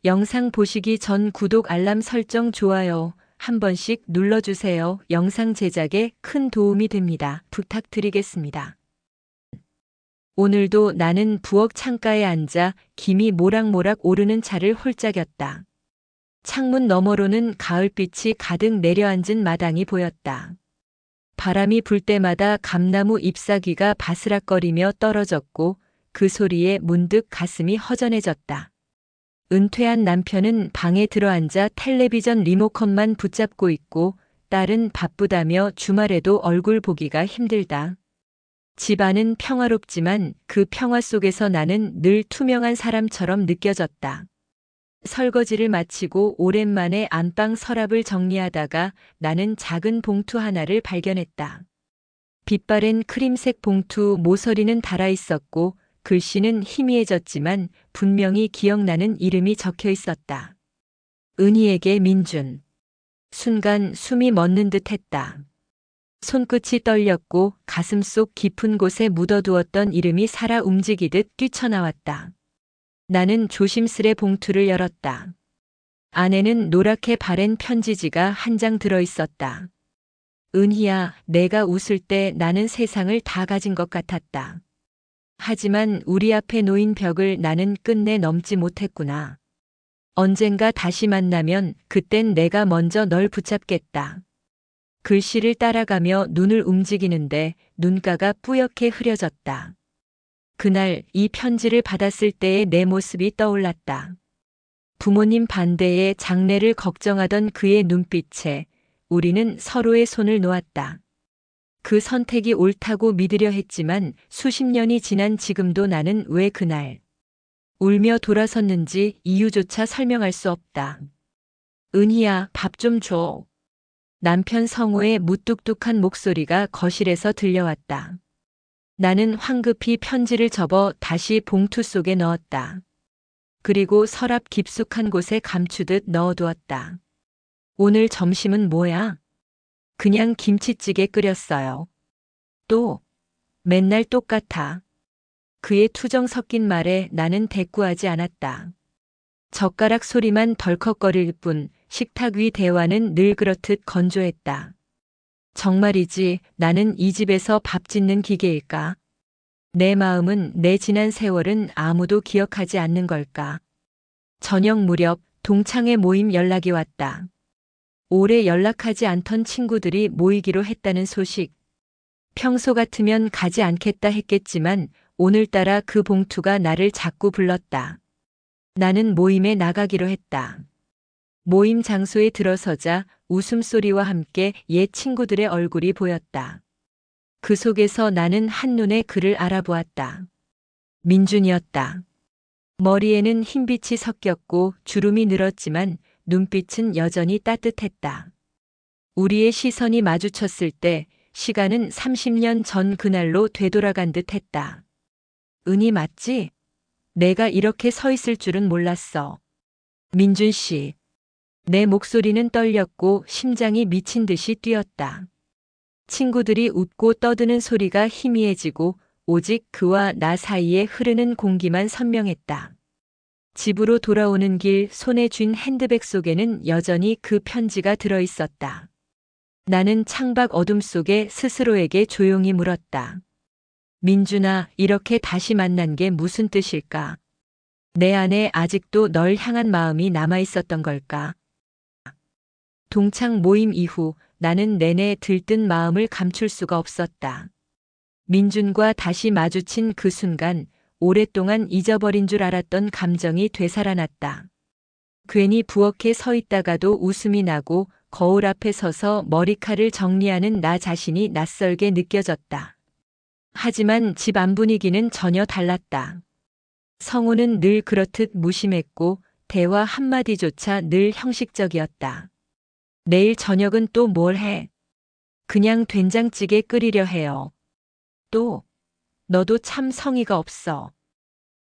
영상 보시기 전 구독 알람 설정 좋아요 한 번씩 눌러주세요. 영상 제작에 큰 도움이 됩니다. 부탁드리겠습니다. 오늘도 나는 부엌 창가에 앉아 김이 모락모락 오르는 차를 홀짝였다. 창문 너머로는 가을빛이 가득 내려앉은 마당이 보였다. 바람이 불 때마다 감나무 잎사귀가 바스락거리며 떨어졌고 그 소리에 문득 가슴이 허전해졌다. 은퇴한 남편은 방에 들어앉아 텔레비전 리모컨만 붙잡고 있고 딸은 바쁘다며 주말에도 얼굴 보기가 힘들다. 집안은 평화롭지만 그 평화 속에서 나는 늘 투명한 사람처럼 느껴졌다. 설거지를 마치고 오랜만에 안방 서랍을 정리하다가 나는 작은 봉투 하나를 발견했다. 빛바랜 크림색 봉투 모서리는 닳아 있었고 글씨는 희미해졌지만 분명히 기억나는 이름이 적혀 있었다. 은희에게 민준. 순간 숨이 멎는 듯 했다. 손끝이 떨렸고 가슴속 깊은 곳에 묻어두었던 이름이 살아 움직이듯 뛰쳐나왔다. 나는 조심스레 봉투를 열었다. 안에는 노랗게 바랜 편지지가 한 장 들어 있었다. 은희야, 내가 웃을 때 나는 세상을 다 가진 것 같았다. 하지만 우리 앞에 놓인 벽을 나는 끝내 넘지 못했구나. 언젠가 다시 만나면 그땐 내가 먼저 널 붙잡겠다. 글씨를 따라가며 눈을 움직이는데 눈가가 뿌옇게 흐려졌다. 그날 이 편지를 받았을 때의 내 모습이 떠올랐다. 부모님 반대에 장래를 걱정하던 그의 눈빛에 우리는 서로의 손을 놓았다. 그 선택이 옳다고 믿으려 했지만 수십 년이 지난 지금도 나는 왜 그날 울며 돌아섰는지 이유조차 설명할 수 없다. 은희야, 밥 좀 줘. 남편 성우의 무뚝뚝한 목소리가 거실에서 들려왔다. 나는 황급히 편지를 접어 다시 봉투 속에 넣었다. 그리고 서랍 깊숙한 곳에 감추듯 넣어두었다. 오늘 점심은 뭐야? 그냥 김치찌개 끓였어요. 또, 맨날 똑같아. 그의 투정 섞인 말에 나는 대꾸하지 않았다. 젓가락 소리만 덜컥거릴 뿐 식탁 위 대화는 늘 그렇듯 건조했다. 정말이지 나는 이 집에서 밥 짓는 기계일까? 내 마음은 내 지난 세월은 아무도 기억하지 않는 걸까? 저녁 무렵 동창회 모임 연락이 왔다. 오래 연락하지 않던 친구들이 모이기로 했다는 소식. 평소 같으면 가지 않겠다 했겠지만 오늘따라 그 봉투가 나를 자꾸 불렀다. 나는 모임에 나가기로 했다. 모임 장소에 들어서자 웃음소리와 함께 옛 친구들의 얼굴이 보였다. 그 속에서 나는 한눈에 그를 알아보았다. 민준이었다. 머리에는 흰빛이 섞였고 주름이 늘었지만 눈빛은 여전히 따뜻했다. 우리의 시선이 마주쳤을 때 시간은 30년 전 그날로 되돌아간 듯 했다. 은희 맞지? 내가 이렇게 서 있을 줄은 몰랐어. 민준 씨. 내 목소리는 떨렸고 심장이 미친 듯이 뛰었다. 친구들이 웃고 떠드는 소리가 희미해지고 오직 그와 나 사이에 흐르는 공기만 선명했다. 집으로 돌아오는 길 손에 쥔 핸드백 속에는 여전히 그 편지가 들어 있었다. 나는 창밖 어둠 속에 스스로에게 조용히 물었다. 민준아, 이렇게 다시 만난 게 무슨 뜻일까? 내 안에 아직도 널 향한 마음이 남아 있었던 걸까? 동창 모임 이후 나는 내내 들뜬 마음을 감출 수가 없었다. 민준과 다시 마주친 그 순간 오랫동안 잊어버린 줄 알았던 감정이 되살아났다. 괜히 부엌에 서 있다가도 웃음이 나고 거울 앞에 서서 머리칼을 정리하는 나 자신이 낯설게 느껴졌다. 하지만 집 안 분위기는 전혀 달랐다. 성우는 늘 그렇듯 무심했고 대화 한마디조차 늘 형식적이었다. 내일 저녁은 또 뭘 해? 그냥 된장찌개 끓이려 해요. 또, 너도 참 성의가 없어.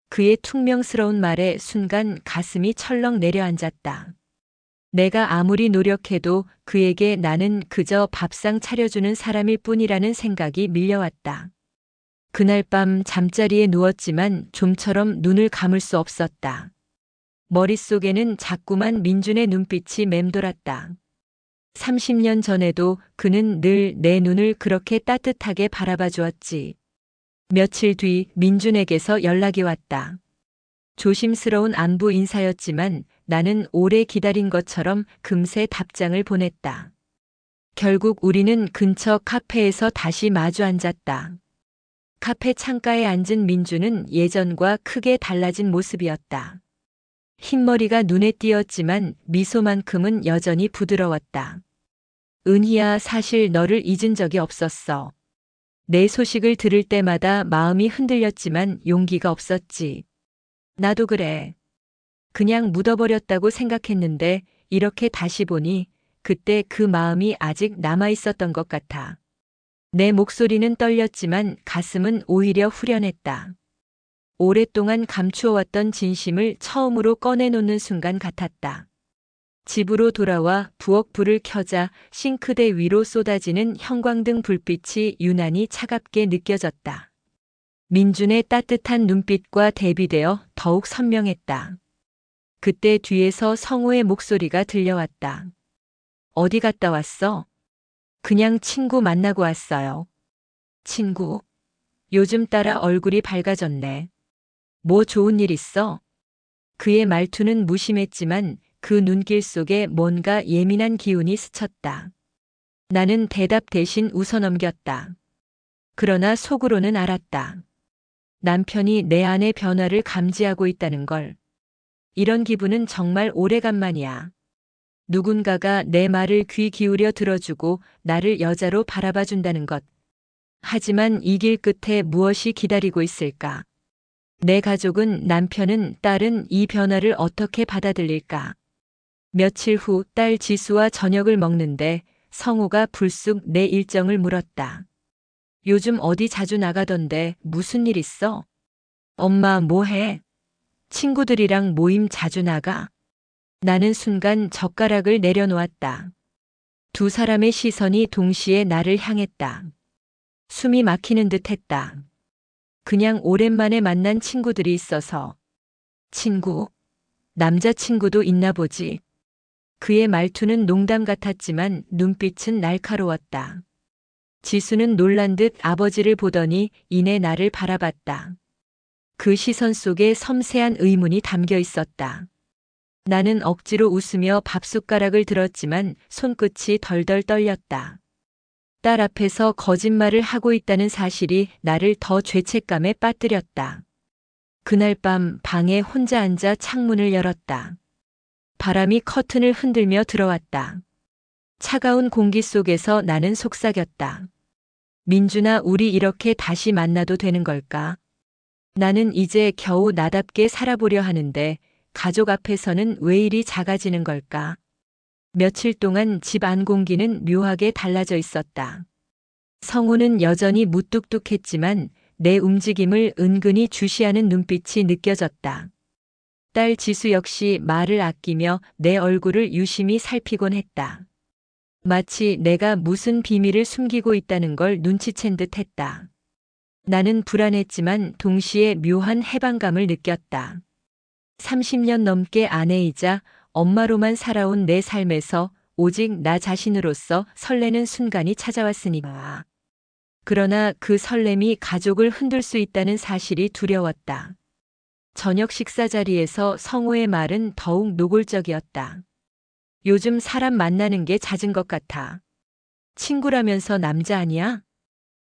그의 퉁명스러운 말에 순간 가슴이 철렁 내려앉았다. 내가 아무리 노력해도 그에게 나는 그저 밥상 차려주는 사람일 뿐이라는 생각이 밀려왔다. 그날 밤 잠자리에 누웠지만 좀처럼 눈을 감을 수 없었다. 머릿속에는 자꾸만 민준의 눈빛이 맴돌았다. 30년 전에도 그는 늘 내 눈을 그렇게 따뜻하게 바라봐 주었지. 며칠 뒤 민준에게서 연락이 왔다. 조심스러운 안부 인사였지만 나는 오래 기다린 것처럼 금세 답장을 보냈다. 결국 우리는 근처 카페에서 다시 마주 앉았다. 카페 창가에 앉은 민준은 예전과 크게 달라진 모습이었다. 흰머리가 눈에 띄었지만 미소만큼은 여전히 부드러웠다. 은희야, 사실 너를 잊은 적이 없었어. 내 소식을 들을 때마다 마음이 흔들렸지만 용기가 없었지. 나도 그래. 그냥 묻어버렸다고 생각했는데 이렇게 다시 보니 그때 그 마음이 아직 남아 있었던 것 같아. 내 목소리는 떨렸지만 가슴은 오히려 후련했다. 오랫동안 감추어왔던 진심을 처음으로 꺼내놓는 순간 같았다. 집으로 돌아와 부엌 불을 켜자 싱크대 위로 쏟아지는 형광등 불빛이 유난히 차갑게 느껴졌다. 민준의 따뜻한 눈빛과 대비되어 더욱 선명했다. 그때 뒤에서 성우의 목소리가 들려왔다. 어디 갔다 왔어? 그냥 친구 만나고 왔어요. 친구? 요즘 따라 얼굴이 밝아졌네. 뭐 좋은 일 있어? 그의 말투는 무심했지만 그 눈길 속에 뭔가 예민한 기운이 스쳤다. 나는 대답 대신 웃어넘겼다. 그러나 속으로는 알았다. 남편이 내 안의 변화를 감지하고 있다는 걸. 이런 기분은 정말 오래간만이야. 누군가가 내 말을 귀 기울여 들어주고 나를 여자로 바라봐 준다는 것. 하지만 이 길 끝에 무엇이 기다리고 있을까? 내 가족은, 남편은, 딸은 이 변화를 어떻게 받아들일까? 며칠 후 딸 지수와 저녁을 먹는데 성우가 불쑥 내 일정을 물었다. 요즘 어디 자주 나가던데 무슨 일 있어? 엄마 뭐 해? 친구들이랑 모임 자주 나가? 나는 순간 젓가락을 내려놓았다. 두 사람의 시선이 동시에 나를 향했다. 숨이 막히는 듯 했다. 그냥 오랜만에 만난 친구들이 있어서. 친구? 남자친구도 있나 보지. 그의 말투는 농담 같았지만 눈빛은 날카로웠다. 지수는 놀란 듯 아버지를 보더니 이내 나를 바라봤다. 그 시선 속에 섬세한 의문이 담겨 있었다. 나는 억지로 웃으며 밥숟가락을 들었지만 손끝이 덜덜 떨렸다. 딸 앞에서 거짓말을 하고 있다는 사실이 나를 더 죄책감에 빠뜨렸다. 그날 밤 방에 혼자 앉아 창문을 열었다. 바람이 커튼을 흔들며 들어왔다. 차가운 공기 속에서 나는 속삭였다. 민준아, 우리 이렇게 다시 만나도 되는 걸까? 나는 이제 겨우 나답게 살아보려 하는데 가족 앞에서는 왜 이리 작아지는 걸까? 며칠 동안 집 안 공기는 묘하게 달라져 있었다. 성우는 여전히 무뚝뚝했지만 내 움직임을 은근히 주시하는 눈빛이 느껴졌다. 딸 지수 역시 말을 아끼며 내 얼굴을 유심히 살피곤 했다. 마치 내가 무슨 비밀을 숨기고 있다는 걸 눈치챈 듯 했다. 나는 불안했지만 동시에 묘한 해방감을 느꼈다. 30년 넘게 아내이자 엄마로만 살아온 내 삶에서 오직 나 자신으로서 설레는 순간이 찾아왔으니까. 그러나 그 설렘이 가족을 흔들 수 있다는 사실이 두려웠다. 저녁 식사 자리에서 성우의 말은 더욱 노골적이었다. 요즘 사람 만나는 게 잦은 것 같아. 친구라면서 남자 아니야?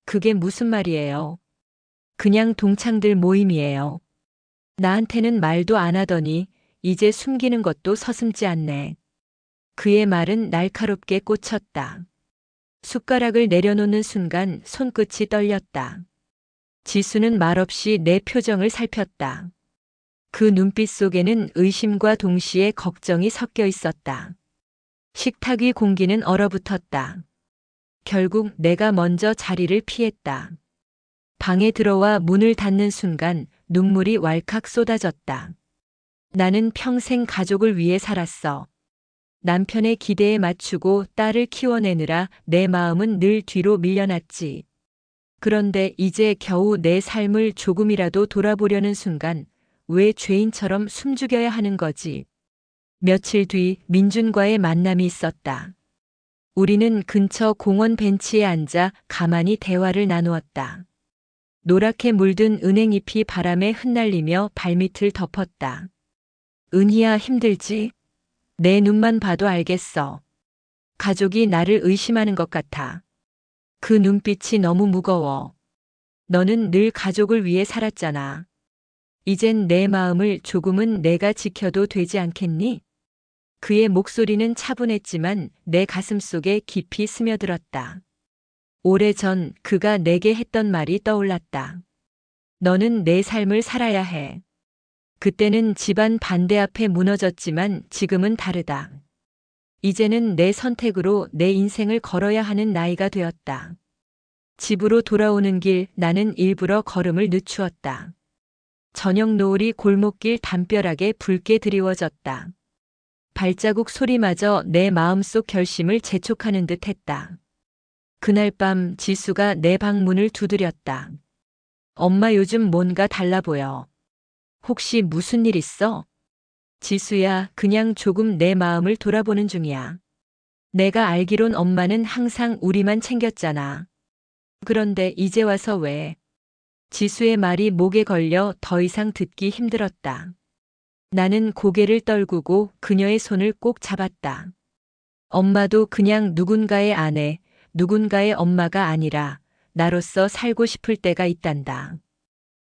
그게 무슨 말이에요? 그냥 동창들 모임이에요. 나한테는 말도 안 하더니 이제 숨기는 것도 서슴지 않네. 그의 말은 날카롭게 꽂혔다. 숟가락을 내려놓는 순간 손끝이 떨렸다. 지수는 말없이 내 표정을 살폈다. 그 눈빛 속에는 의심과 동시에 걱정이 섞여 있었다. 식탁 위 공기는 얼어붙었다. 결국 내가 먼저 자리를 피했다. 방에 들어와 문을 닫는 순간 눈물이 왈칵 쏟아졌다. 나는 평생 가족을 위해 살았어. 남편의 기대에 맞추고 딸을 키워내느라 내 마음은 늘 뒤로 밀려났지. 그런데 이제 겨우 내 삶을 조금이라도 돌아보려는 순간 왜 죄인처럼 숨죽여야 하는 거지? 며칠 뒤 민준과의 만남이 있었다. 우리는 근처 공원 벤치에 앉아 가만히 대화를 나누었다. 노랗게 물든 은행잎이 바람에 흩날리며 발밑을 덮었다. 은희야, 힘들지? 내 눈만 봐도 알겠어. 가족이 나를 의심하는 것 같아. 그 눈빛이 너무 무거워. 너는 늘 가족을 위해 살았잖아. 이젠 내 마음을 조금은 내가 지켜도 되지 않겠니? 그의 목소리는 차분했지만 내 가슴 속에 깊이 스며들었다. 오래전 그가 내게 했던 말이 떠올랐다. 너는 내 삶을 살아야 해. 그때는 집안 반대 앞에 무너졌지만 지금은 다르다. 이제는 내 선택으로 내 인생을 걸어야 하는 나이가 되었다. 집으로 돌아오는 길 나는 일부러 걸음을 늦추었다. 저녁 노을이 골목길 담벼락에 붉게 드리워졌다. 발자국 소리마저 내 마음속 결심을 재촉하는 듯 했다. 그날 밤 지수가 내 방문을 두드렸다. 엄마, 요즘 뭔가 달라 보여. 혹시 무슨 일 있어? 지수야, 그냥 조금 내 마음을 돌아보는 중이야. 내가 알기론 엄마는 항상 우리만 챙겼잖아. 그런데 이제 와서 왜? 지수의 말이 목에 걸려 더 이상 듣기 힘들었다. 나는 고개를 떨구고 그녀의 손을 꼭 잡았다. 엄마도 그냥 누군가의 아내, 누군가의 엄마가 아니라 나로서 살고 싶을 때가 있단다.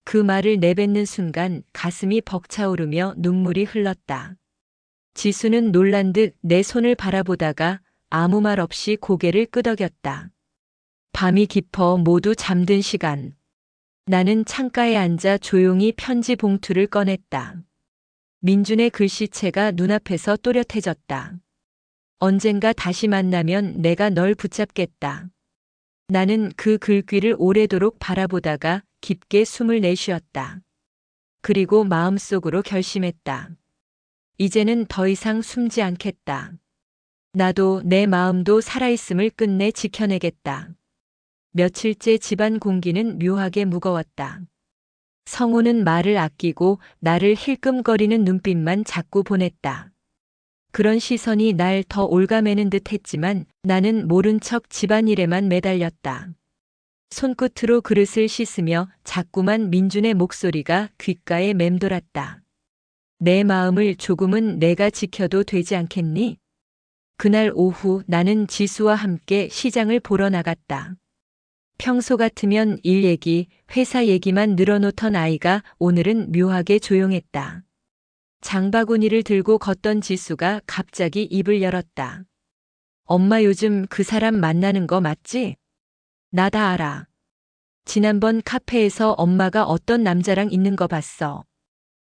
그 말을 내뱉는 순간 가슴이 벅차오르며 눈물이 흘렀다. 지수는 놀란 듯 내 손을 바라보다가 아무 말 없이 고개를 끄덕였다. 밤이 깊어 모두 잠든 시간. 나는 창가에 앉아 조용히 편지 봉투를 꺼냈다. 민준의 글씨체가 눈앞에서 또렷해졌다. 언젠가 다시 만나면 내가 널 붙잡겠다. 나는 그 글귀를 오래도록 바라보다가 깊게 숨을 내쉬었다. 그리고 마음속으로 결심했다. 이제는 더 이상 숨지 않겠다. 나도 내 마음도 살아있음을 끝내 지켜내겠다. 며칠째 집안 공기는 묘하게 무거웠다. 성우는 말을 아끼고 나를 힐끔거리는 눈빛만 자꾸 보냈다. 그런 시선이 날 더 올가매는 듯 했지만 나는 모른 척 집안일에만 매달렸다. 손끝으로 그릇을 씻으며 자꾸만 민준의 목소리가 귓가에 맴돌았다. 내 마음을 조금은 내가 지켜도 되지 않겠니? 그날 오후 나는 지수와 함께 시장을 보러 나갔다. 평소 같으면 일 얘기, 회사 얘기만 늘어놓던 아이가 오늘은 묘하게 조용했다. 장바구니를 들고 걷던 지수가 갑자기 입을 열었다. 엄마, 요즘 그 사람 만나는 거 맞지? 나 다 알아. 지난번 카페에서 엄마가 어떤 남자랑 있는 거 봤어.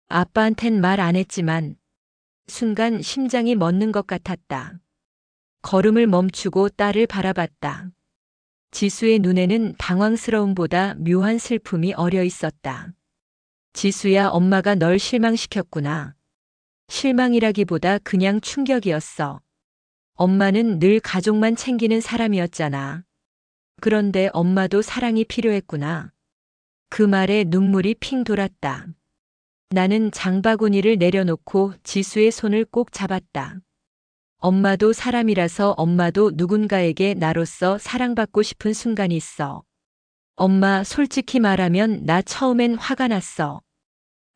아빠한텐 말 안 했지만 순간 심장이 멎는 것 같았다. 걸음을 멈추고 딸을 바라봤다. 지수의 눈에는 당황스러움보다 묘한 슬픔이 어려 있었다. 지수야, 엄마가 널 실망시켰구나. 실망이라기보다 그냥 충격이었어. 엄마는 늘 가족만 챙기는 사람이었잖아. 그런데 엄마도 사랑이 필요했구나. 그 말에 눈물이 핑 돌았다. 나는 장바구니를 내려놓고 지수의 손을 꼭 잡았다. 엄마도 사람이라서 엄마도 누군가에게 나로서 사랑받고 싶은 순간이 있어. 엄마, 솔직히 말하면 나 처음엔 화가 났어.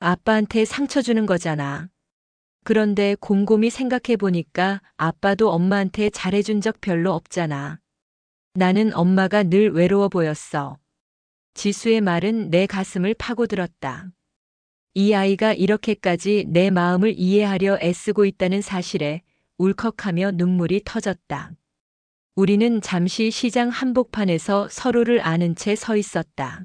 아빠한테 상처 주는 거잖아. 그런데 곰곰이 생각해 보니까 아빠도 엄마한테 잘해준 적 별로 없잖아. 나는 엄마가 늘 외로워 보였어. 지수의 말은 내 가슴을 파고들었다. 이 아이가 이렇게까지 내 마음을 이해하려 애쓰고 있다는 사실에 울컥하며 눈물이 터졌다. 우리는 잠시 시장 한복판에서 서로를 아는 채 서 있었다.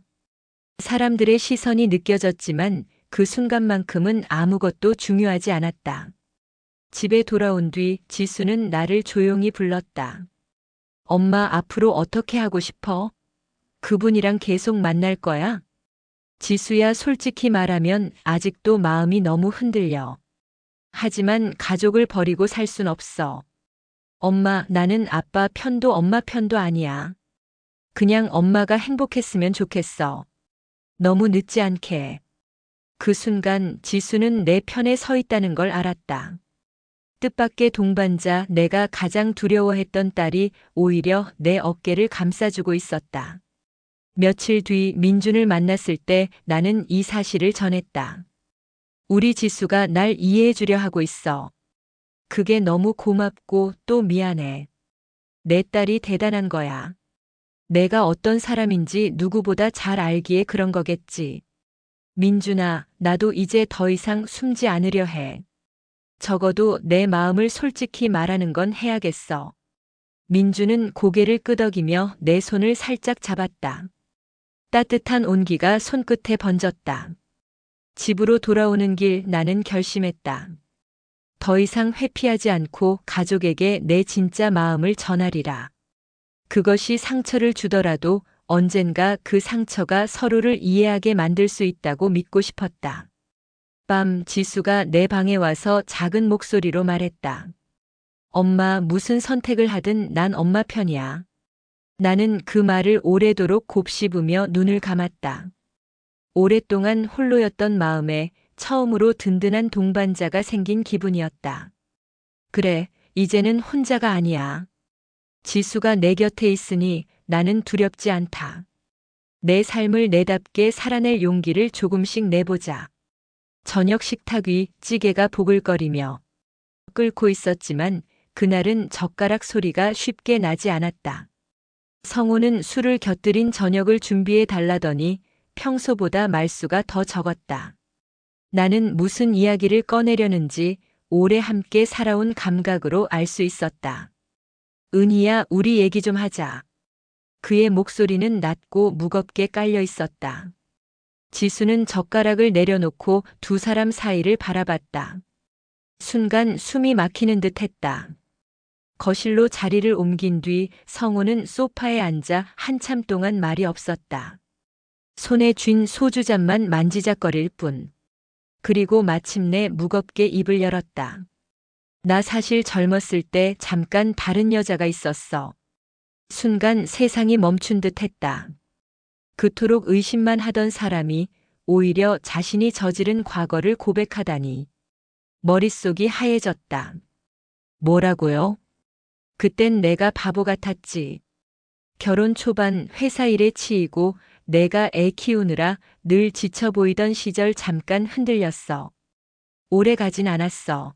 사람들의 시선이 느껴졌지만 그 순간만큼은 아무것도 중요하지 않았다. 집에 돌아온 뒤 지수는 나를 조용히 불렀다. 엄마, 앞으로 어떻게 하고 싶어? 그분이랑 계속 만날 거야? 지수야, 솔직히 말하면 아직도 마음이 너무 흔들려. 하지만 가족을 버리고 살 순 없어. 엄마, 나는 아빠 편도 엄마 편도 아니야. 그냥 엄마가 행복했으면 좋겠어. 너무 늦지 않게. 그 순간 지수는 내 편에 서 있다는 걸 알았다. 뜻밖의 동반자, 내가 가장 두려워했던 딸이 오히려 내 어깨를 감싸주고 있었다. 며칠 뒤 민준을 만났을 때 나는 이 사실을 전했다. 우리 지수가 날 이해해 주려 하고 있어. 그게 너무 고맙고 또 미안해. 내 딸이 대단한 거야. 내가 어떤 사람인지 누구보다 잘 알기에 그런 거겠지. 민준아, 나도 이제 더 이상 숨지 않으려 해. 적어도 내 마음을 솔직히 말하는 건 해야겠어. 민준은 고개를 끄덕이며 내 손을 살짝 잡았다. 따뜻한 온기가 손끝에 번졌다. 집으로 돌아오는 길 나는 결심했다. 더 이상 회피하지 않고 가족에게 내 진짜 마음을 전하리라. 그것이 상처를 주더라도 언젠가 그 상처가 서로를 이해하게 만들 수 있다고 믿고 싶었다. 밤 지수가 내 방에 와서 작은 목소리로 말했다. 엄마, 무슨 선택을 하든 난 엄마 편이야. 나는 그 말을 오래도록 곱씹으며 눈을 감았다. 오랫동안 홀로였던 마음에 처음으로 든든한 동반자가 생긴 기분이었다. 그래, 이제는 혼자가 아니야. 지수가 내 곁에 있으니 나는 두렵지 않다. 내 삶을 내답게 살아낼 용기를 조금씩 내보자. 저녁 식탁 위 찌개가 보글거리며 끓고 있었지만 그날은 젓가락 소리가 쉽게 나지 않았다. 성우는 술을 곁들인 저녁을 준비해 달라더니 평소보다 말수가 더 적었다. 나는 무슨 이야기를 꺼내려는지 오래 함께 살아온 감각으로 알 수 있었다. 은희야, 우리 얘기 좀 하자. 그의 목소리는 낮고 무겁게 깔려 있었다. 지수는 젓가락을 내려놓고 두 사람 사이를 바라봤다. 순간 숨이 막히는 듯 했다. 거실로 자리를 옮긴 뒤 성우는 소파에 앉아 한참 동안 말이 없었다. 손에 쥔 소주잔만 만지작거릴 뿐. 그리고 마침내 무겁게 입을 열었다. 나 사실 젊었을 때 잠깐 다른 여자가 있었어. 순간 세상이 멈춘 듯 했다. 그토록 의심만 하던 사람이 오히려 자신이 저지른 과거를 고백하다니. 머릿속이 하얘졌다. 뭐라고요? 그땐 내가 바보 같았지. 결혼 초반 회사 일에 치이고 내가 애 키우느라 늘 지쳐 보이던 시절 잠깐 흔들렸어. 오래 가진 않았어.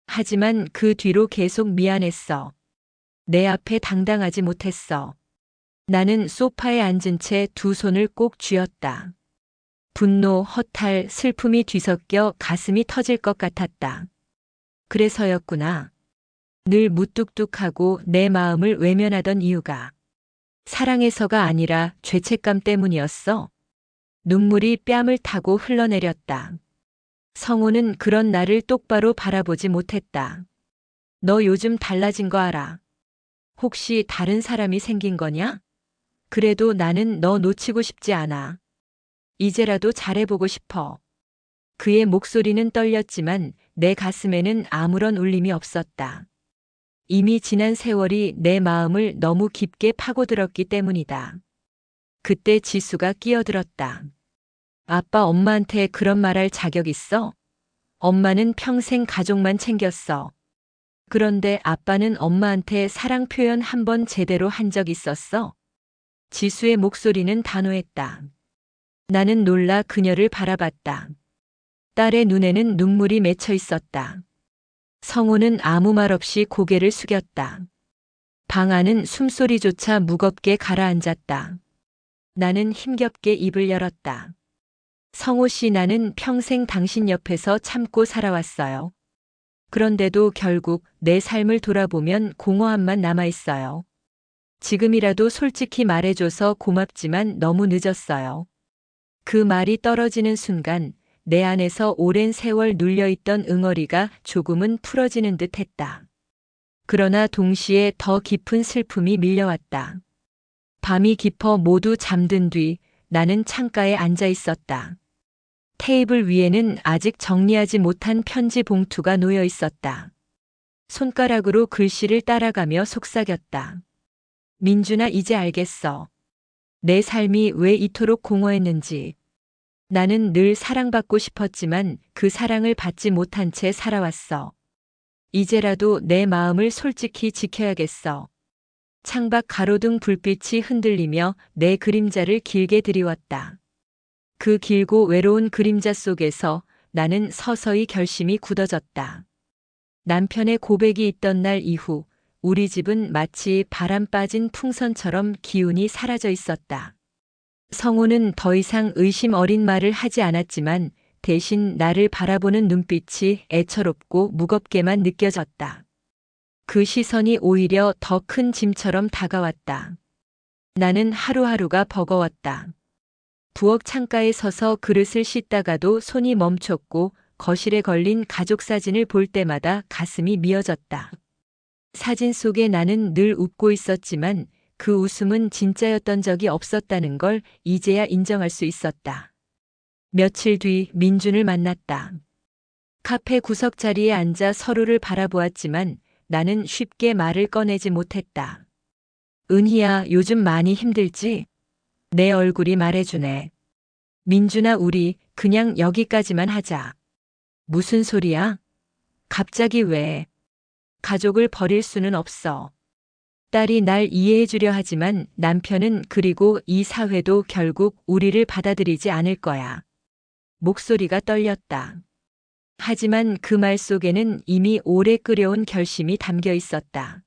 하지만 그 뒤로 계속 미안했어. 내 앞에 당당하지 못했어. 나는 소파에 앉은 채 두 손을 꼭 쥐었다. 분노, 허탈, 슬픔이 뒤섞여 가슴이 터질 것 같았다. 그래서였구나. 늘 무뚝뚝하고 내 마음을 외면하던 이유가 사랑해서가 아니라 죄책감 때문이었어. 눈물이 뺨을 타고 흘러내렸다. 성우는 그런 나를 똑바로 바라보지 못했다. 너 요즘 달라진 거 알아? 혹시 다른 사람이 생긴 거냐? 그래도 나는 너 놓치고 싶지 않아. 이제라도 잘해보고 싶어. 그의 목소리는 떨렸지만 내 가슴에는 아무런 울림이 없었다. 이미 지난 세월이 내 마음을 너무 깊게 파고들었기 때문이다. 그때 지수가 끼어들었다. 아빠, 엄마한테 그런 말할 자격 있어? 엄마는 평생 가족만 챙겼어. 그런데 아빠는 엄마한테 사랑 표현 한 번 제대로 한 적 있었어? 지수의 목소리는 단호했다. 나는 놀라 그녀를 바라봤다. 딸의 눈에는 눈물이 맺혀 있었다. 성우는 아무 말 없이 고개를 숙였다. 방 안은 숨소리조차 무겁게 가라앉았다. 나는 힘겹게 입을 열었다. 성우 씨, 나는 평생 당신 옆에서 참고 살아왔어요. 그런데도 결국 내 삶을 돌아보면 공허함만 남아있어요. 지금이라도 솔직히 말해줘서 고맙지만 너무 늦었어요. 그 말이 떨어지는 순간 내 안에서 오랜 세월 눌려있던 응어리가 조금은 풀어지는 듯 했다. 그러나 동시에 더 깊은 슬픔이 밀려왔다. 밤이 깊어 모두 잠든 뒤 나는 창가에 앉아 있었다. 테이블 위에는 아직 정리하지 못한 편지 봉투가 놓여 있었다. 손가락으로 글씨를 따라가며 속삭였다. 민준아, 이제 알겠어. 내 삶이 왜 이토록 공허했는지. 나는 늘 사랑받고 싶었지만 그 사랑을 받지 못한 채 살아왔어. 이제라도 내 마음을 솔직히 지켜야겠어. 창밖 가로등 불빛이 흔들리며 내 그림자를 길게 드리웠다. 그 길고 외로운 그림자 속에서 나는 서서히 결심이 굳어졌다. 남편의 고백이 있던 날 이후 우리 집은 마치 바람 빠진 풍선처럼 기운이 사라져 있었다. 성우는 더 이상 의심 어린 말을 하지 않았지만 대신 나를 바라보는 눈빛이 애처롭고 무겁게만 느껴졌다. 그 시선이 오히려 더 큰 짐처럼 다가왔다. 나는 하루하루가 버거웠다. 부엌 창가에 서서 그릇을 씻다가도 손이 멈췄고 거실에 걸린 가족 사진을 볼 때마다 가슴이 미어졌다. 사진 속에 나는 늘 웃고 있었지만 그 웃음은 진짜였던 적이 없었다는 걸 이제야 인정할 수 있었다. 며칠 뒤 민준을 만났다. 카페 구석 자리에 앉아 서로를 바라보았지만 나는 쉽게 말을 꺼내지 못했다. 은희야, 요즘 많이 힘들지? 내 얼굴이 말해주네. 민준아, 우리 그냥 여기까지만 하자. 무슨 소리야? 갑자기 왜? 가족을 버릴 수는 없어. 딸이 날 이해해주려 하지만 남편은 그리고 이 사회도 결국 우리를 받아들이지 않을 거야. 목소리가 떨렸다. 하지만 그 말 속에는 이미 오래 끓여온 결심이 담겨 있었다.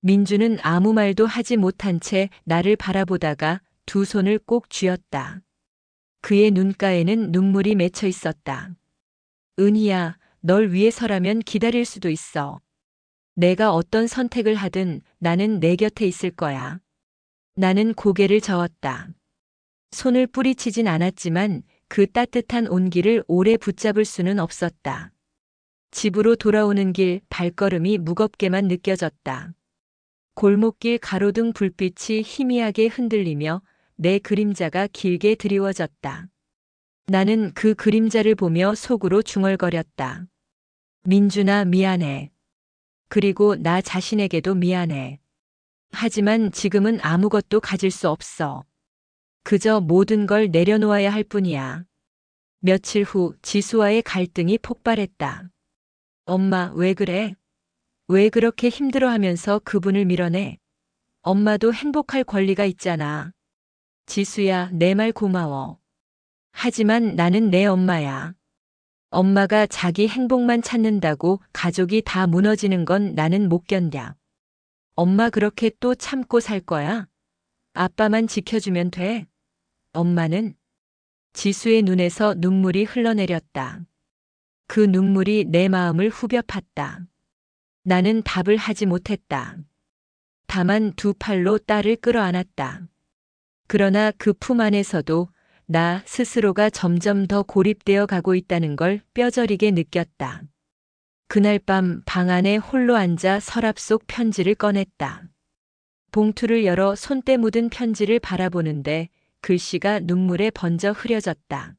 민주는 아무 말도 하지 못한 채 나를 바라보다가 두 손을 꼭 쥐었다. 그의 눈가에는 눈물이 맺혀 있었다. 은희야, 널 위해서라면 기다릴 수도 있어. 내가 어떤 선택을 하든 나는 내 곁에 있을 거야. 나는 고개를 저었다. 손을 뿌리치진 않았지만 그 따뜻한 온기를 오래 붙잡을 수는 없었다. 집으로 돌아오는 길 발걸음이 무겁게만 느껴졌다. 골목길 가로등 불빛이 희미하게 흔들리며 내 그림자가 길게 드리워졌다. 나는 그 그림자를 보며 속으로 중얼거렸다. 민준아, 미안해. 그리고 나 자신에게도 미안해. 하지만 지금은 아무것도 가질 수 없어. 그저 모든 걸 내려놓아야 할 뿐이야. 며칠 후 지수와의 갈등이 폭발했다. 엄마, 왜 그래? 왜 그렇게 힘들어하면서 그분을 밀어내? 엄마도 행복할 권리가 있잖아. 지수야, 내 말 고마워. 하지만 나는 내 엄마야. 엄마가 자기 행복만 찾는다고 가족이 다 무너지는 건 나는 못 견뎌. 엄마 그렇게 또 참고 살 거야? 아빠만 지켜주면 돼. 엄마는? 지수의 눈에서 눈물이 흘러내렸다. 그 눈물이 내 마음을 후벼 팠다. 나는 답을 하지 못했다. 다만 두 팔로 딸을 끌어안았다. 그러나 그 품 안에서도 나 스스로가 점점 더 고립되어 가고 있다는 걸 뼈저리게 느꼈다. 그날 밤 방 안에 홀로 앉아 서랍 속 편지를 꺼냈다. 봉투를 열어 손때 묻은 편지를 바라보는데 글씨가 눈물에 번져 흐려졌다.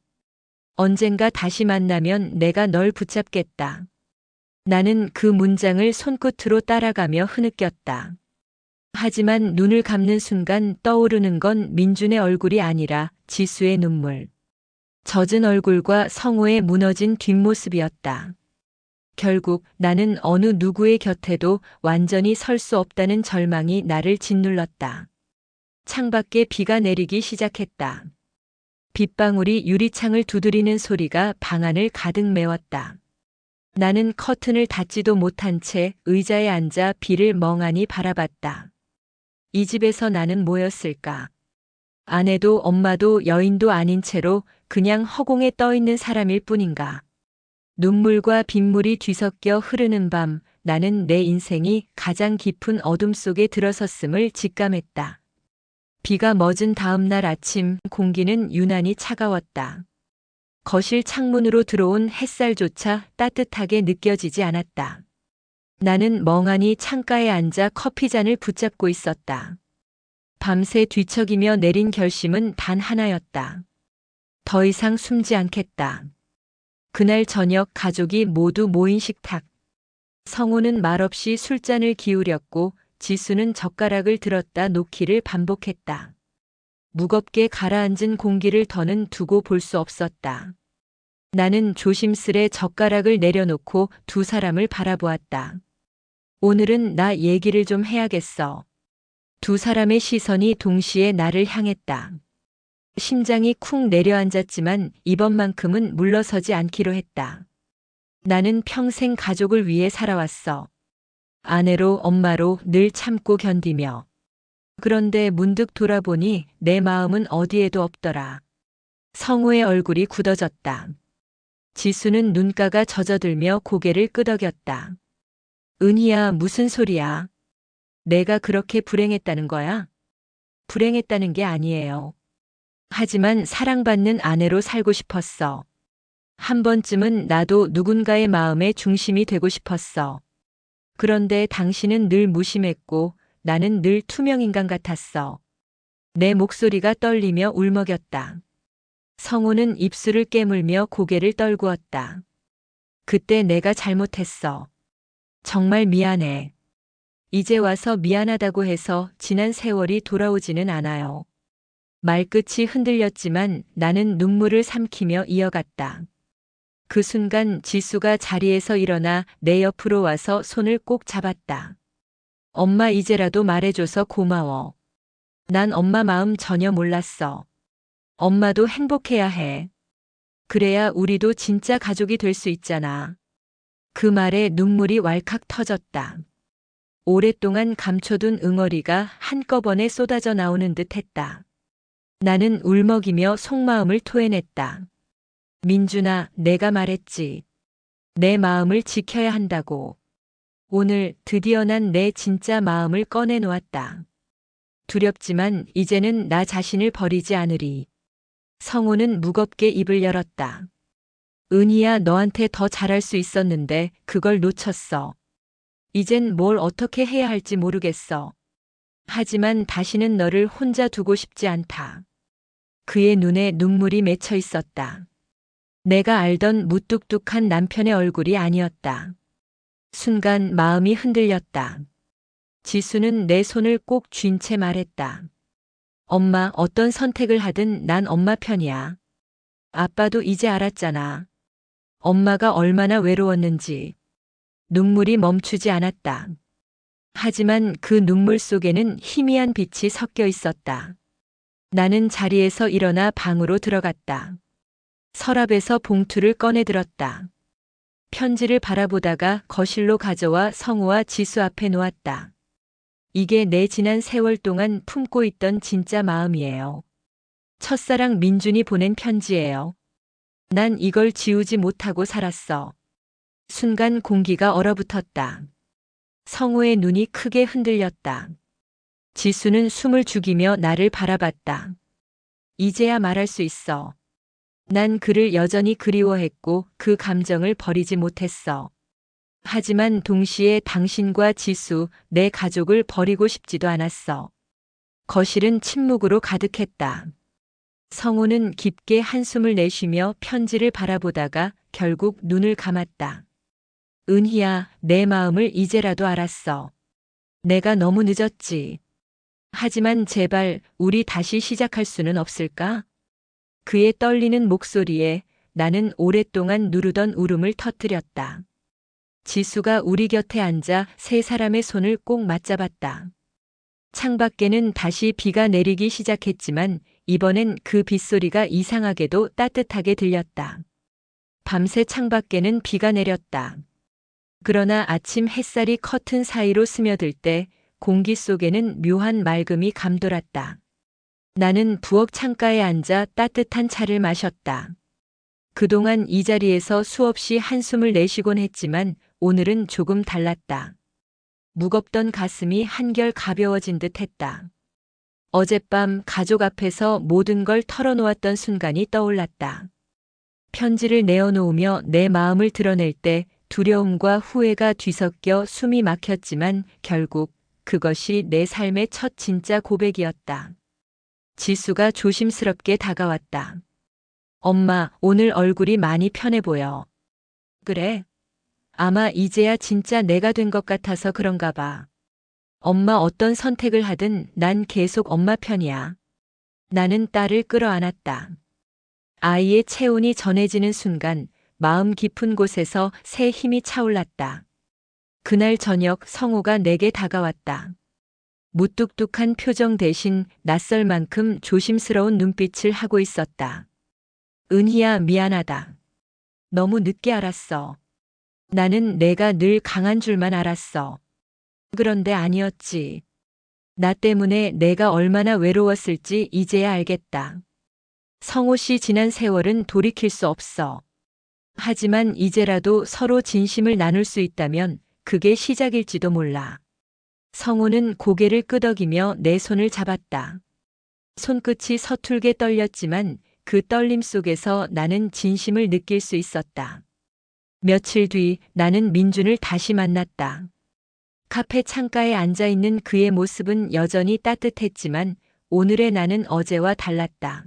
언젠가 다시 만나면 내가 널 붙잡겠다. 나는 그 문장을 손끝으로 따라가며 흐느꼈다. 하지만 눈을 감는 순간 떠오르는 건 민준의 얼굴이 아니라 지수의 눈물. 젖은 얼굴과 성우의 무너진 뒷모습이었다. 결국 나는 어느 누구의 곁에도 완전히 설 수 없다는 절망이 나를 짓눌렀다. 창밖에 비가 내리기 시작했다. 빗방울이 유리창을 두드리는 소리가 방 안을 가득 메웠다. 나는 커튼을 닫지도 못한 채 의자에 앉아 비를 멍하니 바라봤다. 이 집에서 나는 뭐였을까? 아내도 엄마도 여인도 아닌 채로 그냥 허공에 떠 있는 사람일 뿐인가? 눈물과 빗물이 뒤섞여 흐르는 밤, 나는 내 인생이 가장 깊은 어둠 속에 들어섰음을 직감했다. 비가 멎은 다음 날 아침 공기는 유난히 차가웠다. 거실 창문으로 들어온 햇살조차 따뜻하게 느껴지지 않았다. 나는 멍하니 창가에 앉아 커피잔을 붙잡고 있었다. 밤새 뒤척이며 내린 결심은 단 하나였다. 더 이상 숨지 않겠다. 그날 저녁 가족이 모두 모인 식탁. 성우는 말없이 술잔을 기울였고 지수는 젓가락을 들었다 놓기를 반복했다. 무겁게 가라앉은 공기를 더는 두고 볼 수 없었다. 나는 조심스레 젓가락을 내려놓고 두 사람을 바라보았다. 오늘은 나 얘기를 좀 해야겠어. 두 사람의 시선이 동시에 나를 향했다. 심장이 쿵 내려앉았지만 이번만큼은 물러서지 않기로 했다. 나는 평생 가족을 위해 살아왔어. 아내로, 엄마로 늘 참고 견디며. 그런데 문득 돌아보니 내 마음은 어디에도 없더라. 성우의 얼굴이 굳어졌다. 지수는 눈가가 젖어들며 고개를 끄덕였다. 은희야, 무슨 소리야? 내가 그렇게 불행했다는 거야? 불행했다는 게 아니에요. 하지만 사랑받는 아내로 살고 싶었어. 한 번쯤은 나도 누군가의 마음의 중심이 되고 싶었어. 그런데 당신은 늘 무심했고 나는 늘 투명인간 같았어. 내 목소리가 떨리며 울먹였다. 성우는 입술을 깨물며 고개를 떨구었다. 그때 내가 잘못했어. 정말 미안해. 이제 와서 미안하다고 해서 지난 세월이 돌아오지는 않아요. 말끝이 흔들렸지만 나는 눈물을 삼키며 이어갔다. 그 순간 지수가 자리에서 일어나 내 옆으로 와서 손을 꼭 잡았다. 엄마, 이제라도 말해줘서 고마워. 난 엄마 마음 전혀 몰랐어. 엄마도 행복해야 해. 그래야 우리도 진짜 가족이 될 수 있잖아. 그 말에 눈물이 왈칵 터졌다. 오랫동안 감춰둔 응어리가 한꺼번에 쏟아져 나오는 듯 했다. 나는 울먹이며 속마음을 토해냈다. 민준아, 내가 말했지. 내 마음을 지켜야 한다고. 오늘 드디어 난 내 진짜 마음을 꺼내놓았다. 두렵지만 이제는 나 자신을 버리지 않으리. 성우는 무겁게 입을 열었다. 은희야, 너한테 더 잘할 수 있었는데 그걸 놓쳤어. 이젠 뭘 어떻게 해야 할지 모르겠어. 하지만 다시는 너를 혼자 두고 싶지 않다. 그의 눈에 눈물이 맺혀 있었다. 내가 알던 무뚝뚝한 남편의 얼굴이 아니었다. 순간 마음이 흔들렸다. 지수는 내 손을 꼭 쥔 채 말했다. 엄마, 어떤 선택을 하든 난 엄마 편이야. 아빠도 이제 알았잖아. 엄마가 얼마나 외로웠는지. 눈물이 멈추지 않았다. 하지만 그 눈물 속에는 희미한 빛이 섞여 있었다. 나는 자리에서 일어나 방으로 들어갔다. 서랍에서 봉투를 꺼내 들었다. 편지를 바라보다가 거실로 가져와 성우와 지수 앞에 놓았다. 이게 내 지난 세월 동안 품고 있던 진짜 마음이에요. 첫사랑 민준이 보낸 편지예요. 난 이걸 지우지 못하고 살았어. 순간 공기가 얼어붙었다. 성우의 눈이 크게 흔들렸다. 지수는 숨을 죽이며 나를 바라봤다. 이제야 말할 수 있어. 난 그를 여전히 그리워했고 그 감정을 버리지 못했어. 하지만 동시에 당신과 지수, 내 가족을 버리고 싶지도 않았어. 거실은 침묵으로 가득했다. 성우는 깊게 한숨을 내쉬며 편지를 바라보다가 결국 눈을 감았다. 은희야, 내 마음을 이제라도 알았어. 내가 너무 늦었지. 하지만 제발 우리 다시 시작할 수는 없을까? 그의 떨리는 목소리에 나는 오랫동안 누르던 울음을 터뜨렸다. 지수가 우리 곁에 앉아 세 사람의 손을 꼭 맞잡았다. 창밖에는 다시 비가 내리기 시작했지만 이번엔 그 빗소리가 이상하게도 따뜻하게 들렸다. 밤새 창밖에는 비가 내렸다. 그러나 아침 햇살이 커튼 사이로 스며들 때 공기 속에는 묘한 맑음이 감돌았다. 나는 부엌 창가에 앉아 따뜻한 차를 마셨다. 그동안 이 자리에서 수없이 한숨을 내쉬곤 했지만 오늘은 조금 달랐다. 무겁던 가슴이 한결 가벼워진 듯 했다. 어젯밤 가족 앞에서 모든 걸 털어놓았던 순간이 떠올랐다. 편지를 내어놓으며 내 마음을 드러낼 때 두려움과 후회가 뒤섞여 숨이 막혔지만 결국 그것이 내 삶의 첫 진짜 고백이었다. 지수가 조심스럽게 다가왔다. 엄마, 오늘 얼굴이 많이 편해 보여. 그래? 아마 이제야 진짜 내가 된 것 같아서 그런가 봐. 엄마 어떤 선택을 하든 난 계속 엄마 편이야. 나는 딸을 끌어안았다. 아이의 체온이 전해지는 순간 마음 깊은 곳에서 새 힘이 차올랐다. 그날 저녁 성호가 내게 다가왔다. 무뚝뚝한 표정 대신 낯설 만큼 조심스러운 눈빛을 하고 있었다. 은희야, 미안하다. 너무 늦게 알았어. 나는 내가 늘 강한 줄만 알았어. 그런데 아니었지. 나 때문에 내가 얼마나 외로웠을지 이제야 알겠다. 성호 씨, 지난 세월은 돌이킬 수 없어. 하지만 이제라도 서로 진심을 나눌 수 있다면 그게 시작일지도 몰라. 성호는 고개를 끄덕이며 내 손을 잡았다. 손끝이 서툴게 떨렸지만 그 떨림 속에서 나는 진심을 느낄 수 있었다. 며칠 뒤 나는 민준을 다시 만났다. 카페 창가에 앉아 있는 그의 모습은 여전히 따뜻했지만 오늘의 나는 어제와 달랐다.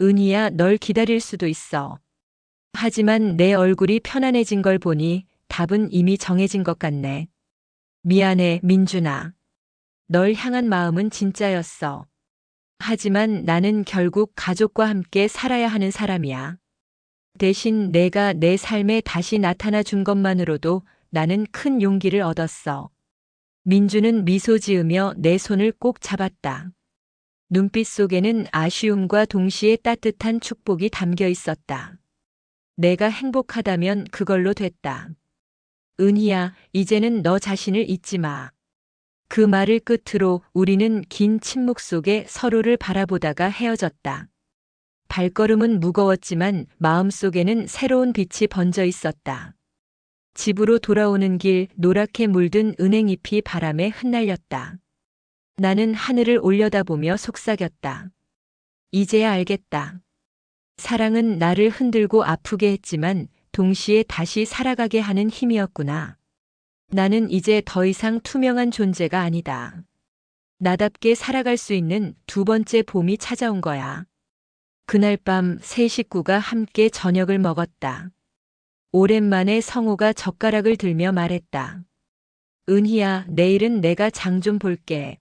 은희야, 널 기다릴 수도 있어. 하지만 내 얼굴이 편안해진 걸 보니 답은 이미 정해진 것 같네. 미안해, 민준아. 널 향한 마음은 진짜였어. 하지만 나는 결국 가족과 함께 살아야 하는 사람이야. 대신 내가 내 삶에 다시 나타나 준 것만으로도 나는 큰 용기를 얻었어. 민주는 미소 지으며 내 손을 꼭 잡았다. 눈빛 속에는 아쉬움과 동시에 따뜻한 축복이 담겨 있었다. 내가 행복하다면 그걸로 됐다. 은희야, 이제는 너 자신을 잊지 마. 그 말을 끝으로 우리는 긴 침묵 속에 서로를 바라보다가 헤어졌다. 발걸음은 무거웠지만 마음속에는 새로운 빛이 번져 있었다. 집으로 돌아오는 길, 노랗게 물든 은행잎이 바람에 흩날렸다. 나는 하늘을 올려다보며 속삭였다. 이제야 알겠다. 사랑은 나를 흔들고 아프게 했지만 동시에 다시 살아가게 하는 힘이었구나. 나는 이제 더 이상 투명한 존재가 아니다. 나답게 살아갈 수 있는 두 번째 봄이 찾아온 거야. 그날 밤 세 식구가 함께 저녁을 먹었다. 오랜만에 성호가 젓가락을 들며 말했다. 은희야, 내일은 내가 장 좀 볼게.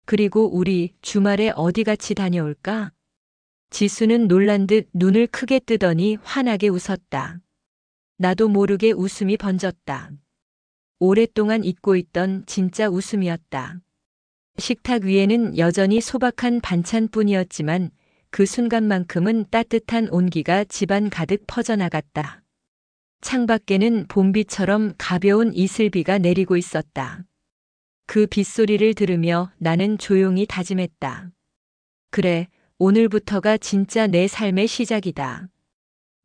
그리고 우리 주말에 어디 같이 다녀올까? 지수는 놀란 듯 눈을 크게 뜨더니 환하게 웃었다. 나도 모르게 웃음이 번졌다. 오랫동안 잊고 있던 진짜 웃음이었다. 식탁 위에는 여전히 소박한 반찬뿐이었지만 그 순간만큼은 따뜻한 온기가 집안 가득 퍼져나갔다. 창밖에는 봄비처럼 가벼운 이슬비가 내리고 있었다. 그 빗소리를 들으며 나는 조용히 다짐했다. 그래, 오늘부터가 진짜 내 삶의 시작이다.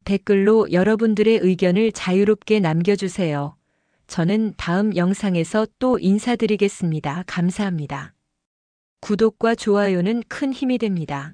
댓글로 여러분들의 의견을 자유롭게 남겨주세요. 저는 다음 영상에서 또 인사드리겠습니다. 감사합니다. 구독과 좋아요는 큰 힘이 됩니다.